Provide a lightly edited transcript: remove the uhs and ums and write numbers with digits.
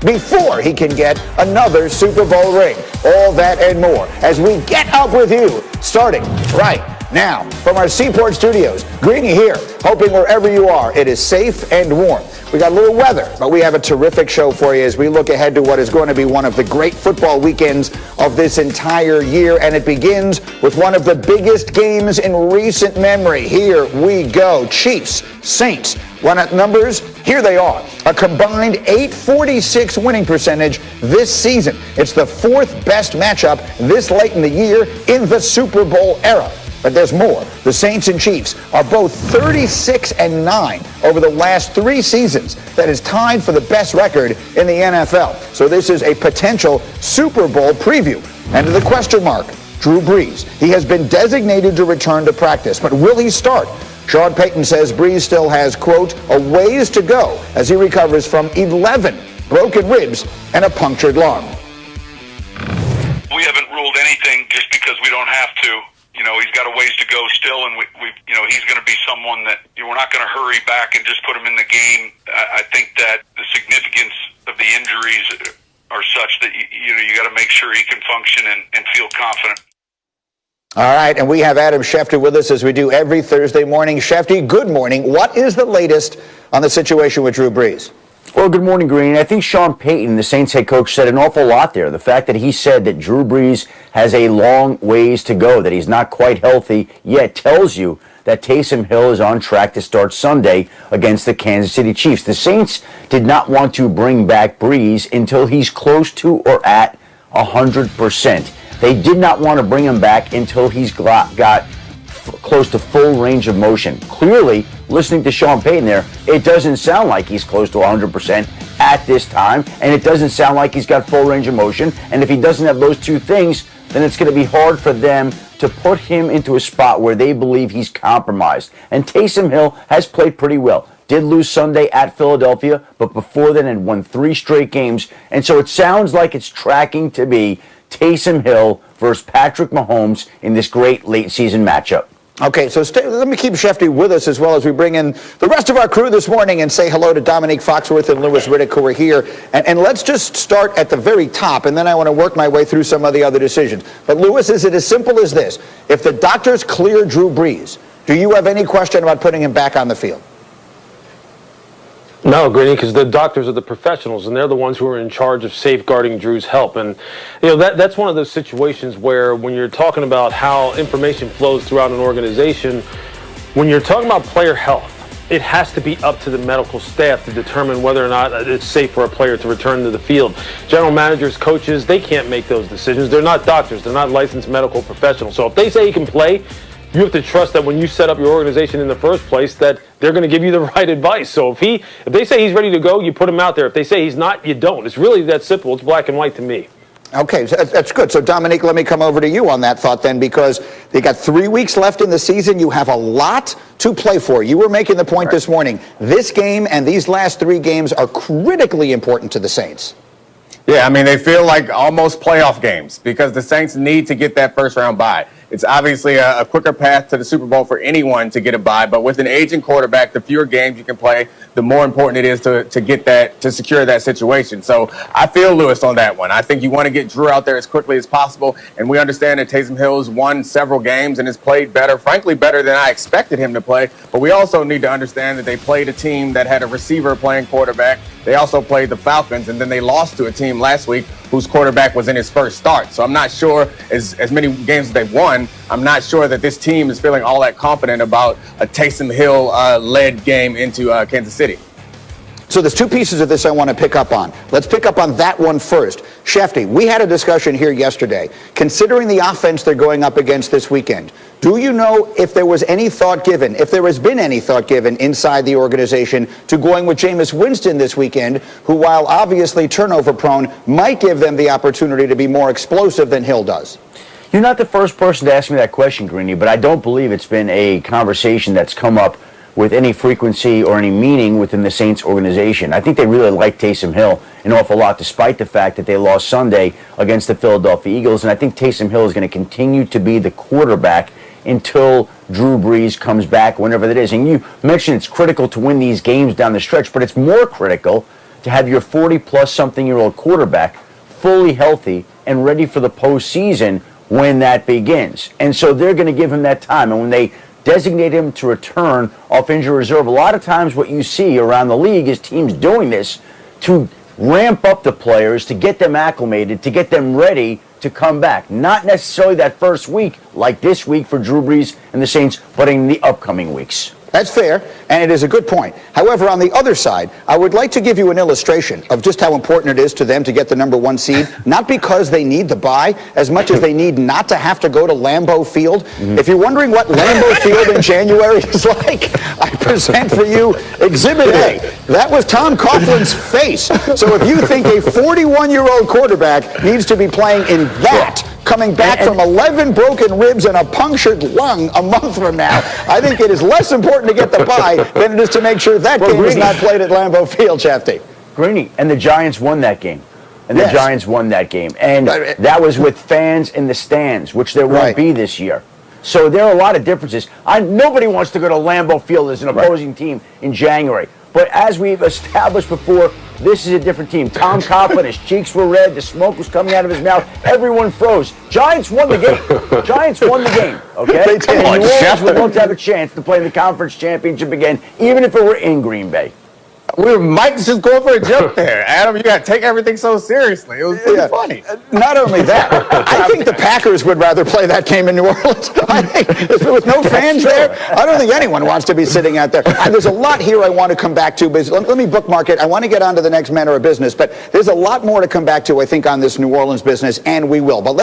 before he can get another Super Bowl ring. All that and more as we get up with you, starting right now from our Seaport Studios. Greeny here, hoping wherever you are, it is safe and warm. We got a little weather, but we have a terrific show for you as we look ahead to what is going to be one of the great football weekends of this entire year, and it begins with one of the biggest games in recent memory. Here we go. Chiefs, Saints. Run at numbers, here they are. A combined 846 winning percentage this season. It's the fourth best matchup this late in the year in the Super Bowl era. But there's more. The Saints and Chiefs are both 36-9 over the last 3 seasons. That is tied for the best record in the NFL. So this is a potential Super Bowl preview. And to the question mark, Drew Brees. He has been designated to return to practice, but will he start? Sean Payton says Brees still has, quote, a ways to go as he recovers from 11 broken ribs and a punctured lung. We haven't ruled anything just because we don't have to. You know, he's got a ways to go still, and he's going to be someone that we're not going to hurry back and just put him in the game. I think that the significance of the injuries are such that you got to make sure he can function and feel confident. All right, and we have Adam Schefter with us as we do every Thursday morning. Schefter, good morning. What is the latest on the situation with Drew Brees? Well, good morning, Green. I think Sean Payton, the Saints head coach, said an awful lot there. The fact that he said that Drew Brees has a long ways to go, that he's not quite healthy yet, tells you that Taysom Hill is on track to start Sunday against the Kansas City Chiefs. The Saints did not want to bring back Brees until he's close to or at 100%. They did not want to bring him back until he's got close to full range of motion. Clearly, listening to Sean Payton there, it doesn't sound like he's close to 100% at this time, and it doesn't sound like he's got full range of motion. And if he doesn't have those two things, then it's going to be hard for them to put him into a spot where they believe he's compromised. And Taysom Hill has played pretty well. Did lose Sunday at Philadelphia, but before then had won 3 straight games. And so it sounds like it's tracking to be Taysom Hill versus Patrick Mahomes in this great late season matchup. Okay, so let me keep Schefter with us as well as we bring in the rest of our crew this morning and say hello to Dominique Foxworth and Louis Riddick, who are here. And let's just start at the very top, and then I want to work my way through some of the other decisions. But Louis, is it as simple as this? If the doctors clear Drew Brees, do you have any question about putting him back on the field? No, Greeny, because the doctors are the professionals, and they're the ones who are in charge of safeguarding Drew's health. And that's one of those situations where when you're talking about how information flows throughout an organization, when you're talking about player health, it has to be up to the medical staff to determine whether or not it's safe for a player to return to the field. General managers, coaches, they can't make those decisions. They're not doctors. They're not licensed medical professionals. So if they say he can play, you have to trust that when you set up your organization in the first place that they're going to give you the right advice. So if they say he's ready to go, you put him out there. If they say he's not, you don't. It's really that simple. It's black and white to me. Okay, so that's good. So, Dominique, let me come over to you on that thought then, because they got 3 weeks left in the season. You have a lot to play for. You were making the point this morning. This game and these last 3 games are critically important to the Saints. Yeah, I mean, they feel like almost playoff games because the Saints need to get that first round bye. It's obviously a quicker path to the Super Bowl for anyone to get a bye, but with an aging quarterback, the fewer games you can play, the more important it is to get that, to secure that situation. So I feel Lewis on that one. I think you want to get Drew out there as quickly as possible, and we understand that Taysom Hill's won several games and has played better, frankly better than I expected him to play, but we also need to understand that they played a team that had a receiver playing quarterback. They also played the Falcons, and then they lost to a team last week whose quarterback was in his first start. So I'm not sure, as many games as they've won, I'm not sure that this team is feeling all that confident about a Taysom Hill-led game into Kansas City. So there's 2 pieces of this I want to pick up on. Let's pick up on that one first. Schefter, we had a discussion here yesterday. Considering the offense they're going up against this weekend, do you know if there was any thought given, if there has been any thought given inside the organization to going with Jameis Winston this weekend, who, while obviously turnover prone, might give them the opportunity to be more explosive than Hill does? You're not the first person to ask me that question, Greeny, but I don't believe it's been a conversation that's come up with any frequency or any meaning within the Saints organization. I think they really like Taysom Hill an awful lot, despite the fact that they lost Sunday against the Philadelphia Eagles. And I think Taysom Hill is going to continue to be the quarterback until Drew Brees comes back, whenever that is. And you mentioned it's critical to win these games down the stretch, but it's more critical to have your 40-plus something-year-old quarterback fully healthy and ready for the postseason when that begins. And so they're going to give him that time. And when they designate him to return off injury reserve, a lot of times what you see around the league is teams doing this to ramp up the players, to get them acclimated, to get them ready to come back. Not necessarily that first week, like this week for Drew Brees and the Saints, but in the upcoming weeks. That's fair, and it is a good point. However, on the other side, I would like to give you an illustration of just how important it is to them to get the number 1 seed, not because they need the bye, as much as they need not to have to go to Lambeau Field. Mm-hmm. If you're wondering what Lambeau Field in January is like, I present for you Exhibit A. That was Tom Coughlin's face. So if you think a 41-year-old quarterback needs to be playing in that, coming back from 11 broken ribs and a punctured lung a month from now, I think it is less important to get the bye than it is to make sure that game is not played at Lambeau Field, Shefty. Greeny, and the Giants won that game. And Yes. the Giants won that game. And that was with fans in the stands, which there won't be this year. So there are a lot of differences. Nobody wants to go to Lambeau Field as an opposing team in January. But as we've established before, this is a different team. Tom Coughlin, his cheeks were red, the smoke was coming out of his mouth, everyone froze. Giants won the game. Giants won the game, okay? They did. And New Orleans would love to have a chance to play in the conference championship again, even if it were in Green Bay. We might just go for a joke there. Adam, you got to take everything so seriously. It was pretty funny. Not only that, I think the Packers would rather play that game in New Orleans. I think if there was no fans there, I don't think anyone wants to be sitting out there. And there's a lot here I want to come back to, but let me bookmark it. I want to get on to the next manner of business, but there's a lot more to come back to, I think, on this New Orleans business, and we will. But